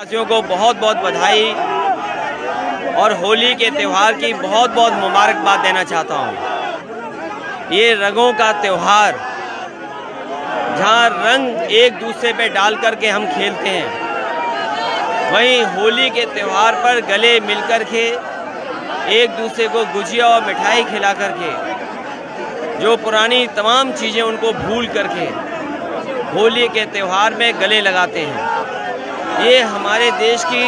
वासियों को बहुत बहुत बधाई और होली के त्यौहार की बहुत बहुत मुबारकबाद देना चाहता हूँ। ये रंगों का त्यौहार, जहाँ रंग एक दूसरे पे डाल करके हम खेलते हैं, वहीं होली के त्यौहार पर गले मिलकर के एक दूसरे को गुजिया और मिठाई खिला करके, जो पुरानी तमाम चीज़ें उनको भूल करके होली के त्यौहार में गले लगाते हैं। ये हमारे देश की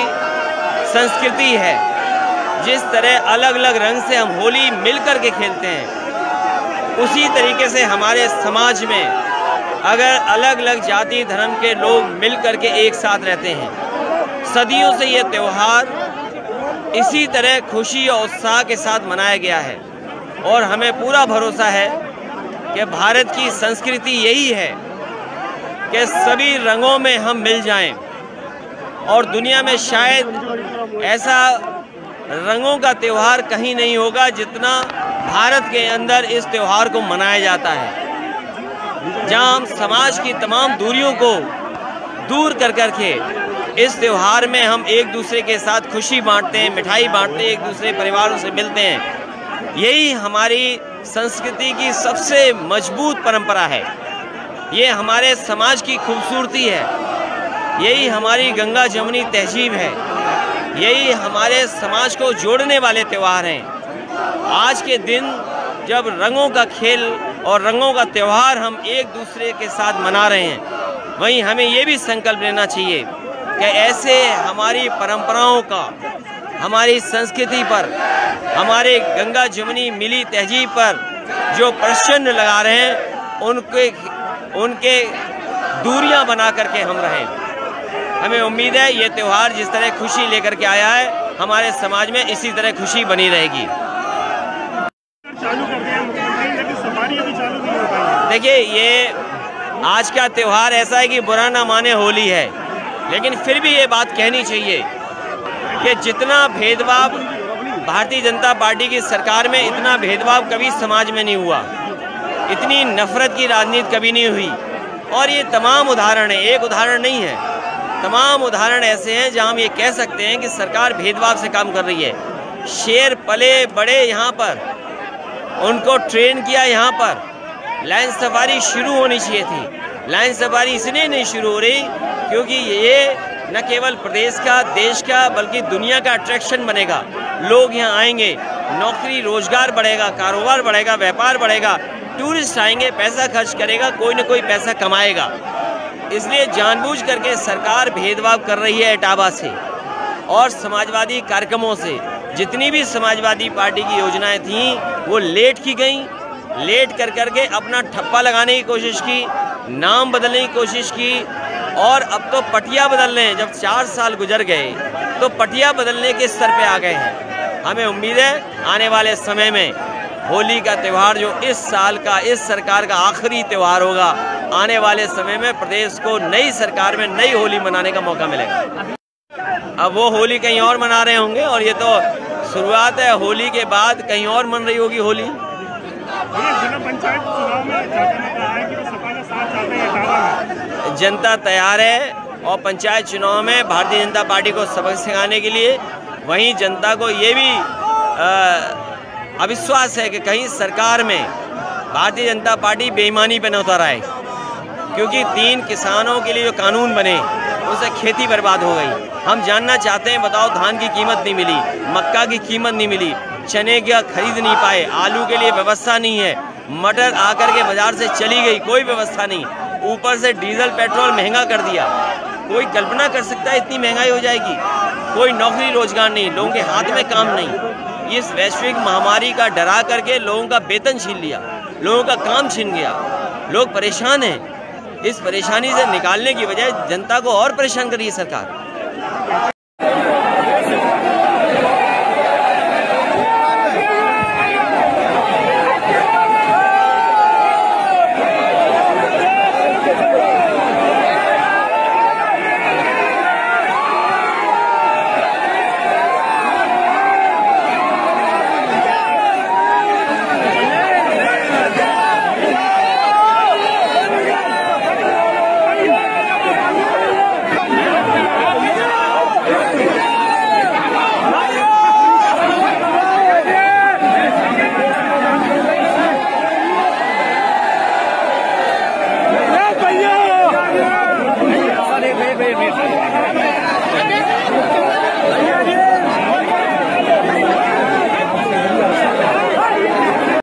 संस्कृति है। जिस तरह अलग अलग रंग से हम होली मिलकर के खेलते हैं, उसी तरीके से हमारे समाज में अगर अलग अलग जाति धर्म के लोग मिलकर के एक साथ रहते हैं, सदियों से ये त्यौहार इसी तरह खुशी और उत्साह के साथ मनाया गया है। और हमें पूरा भरोसा है कि भारत की संस्कृति यही है कि सभी रंगों में हम मिल जाएं, और दुनिया में शायद ऐसा रंगों का त्यौहार कहीं नहीं होगा जितना भारत के अंदर इस त्यौहार को मनाया जाता है, जहां हम समाज की तमाम दूरियों को दूर कर करके इस त्यौहार में हम एक दूसरे के साथ खुशी बांटते हैं, मिठाई बांटते हैं, एक दूसरे परिवारों से मिलते हैं। यही हमारी संस्कृति की सबसे मजबूत परंपरा है। ये हमारे समाज की खूबसूरती है। यही हमारी गंगा जमुनी तहजीब है। यही हमारे समाज को जोड़ने वाले त्यौहार हैं। आज के दिन जब रंगों का खेल और रंगों का त्यौहार हम एक दूसरे के साथ मना रहे हैं, वहीं हमें ये भी संकल्प लेना चाहिए कि ऐसे हमारी परंपराओं का, हमारी संस्कृति पर, हमारे गंगा जमुनी मिली तहजीब पर जो प्रश्न लगा रहे हैं, उनके दूरियां बना करके हम रहें। हमें उम्मीद है ये त्यौहार जिस तरह खुशी लेकर के आया है, हमारे समाज में इसी तरह खुशी बनी रहेगी। देखिए, ये आज का त्यौहार ऐसा है कि बुरा ना माने होली है, लेकिन फिर भी ये बात कहनी चाहिए कि जितना भेदभाव भारतीय जनता पार्टी की सरकार में, इतना भेदभाव कभी समाज में नहीं हुआ, इतनी नफरत की राजनीति कभी नहीं हुई। और ये तमाम उदाहरण है, एक उदाहरण नहीं है, तमाम उदाहरण ऐसे हैं जहां हम ये कह सकते हैं कि सरकार भेदभाव से काम कर रही है। शेर पले बड़े यहाँ पर, उनको ट्रेन किया यहाँ पर। लाइन सफारी शुरू होनी चाहिए थी। लाइन सफारी इसलिए नहीं शुरू हो रही क्योंकि ये न केवल प्रदेश का, देश का, बल्कि दुनिया का अट्रैक्शन बनेगा। लोग यहाँ आएंगे, नौकरी रोजगार बढ़ेगा, कारोबार बढ़ेगा, व्यापार बढ़ेगा, टूरिस्ट आएंगे, पैसा खर्च करेगा, कोई न कोई पैसा कमाएगा। इसलिए जानबूझ करके सरकार भेदभाव कर रही है इटावा से और समाजवादी कार्यक्रमों से। जितनी भी समाजवादी पार्टी की योजनाएं थीं वो लेट की गईं, लेट कर करके अपना ठप्पा लगाने की कोशिश की, नाम बदलने की कोशिश की, और अब तो पटिया बदल रहे हैं। जब 4 साल गुजर गए तो पटिया बदलने के स्तर पे आ गए हैं। हमें उम्मीद है आने वाले समय में होली का त्यौहार जो इस साल का, इस सरकार का आखिरी त्यौहार होगा, आने वाले समय में प्रदेश को नई सरकार में नई होली मनाने का मौका मिलेगा। अब वो होली कहीं और मना रहे होंगे, और ये तो शुरुआत है। होली के बाद कहीं और मन रही होगी होली। जनता तैयार है और पंचायत चुनाव में भारतीय जनता पार्टी को सबक सिखाने के लिए। वहीं जनता को ये भी अविश्वास है कि कहीं सरकार में भारतीय जनता पार्टी बेईमानी पे न उतर आए, क्योंकि 3 किसानों के लिए जो कानून बने उससे खेती बर्बाद हो गई। हम जानना चाहते हैं, बताओ, धान की कीमत नहीं मिली, मक्का की कीमत नहीं मिली, चने का खरीद नहीं पाए, आलू के लिए व्यवस्था नहीं है, मटर आकर के बाजार से चली गई, कोई व्यवस्था नहीं, ऊपर से डीजल पेट्रोल महंगा कर दिया। कोई कल्पना कर सकता है इतनी महंगाई हो जाएगी? कोई नौकरी रोजगार नहीं, लोगों के हाथ में काम नहीं। इस वैश्विक महामारी का डरा करके लोगों का वेतन छीन लिया, लोगों का काम छीन गया, लोग परेशान हैं। इस परेशानी से निकालने की बजाय जनता को और परेशान कर रही है सरकार।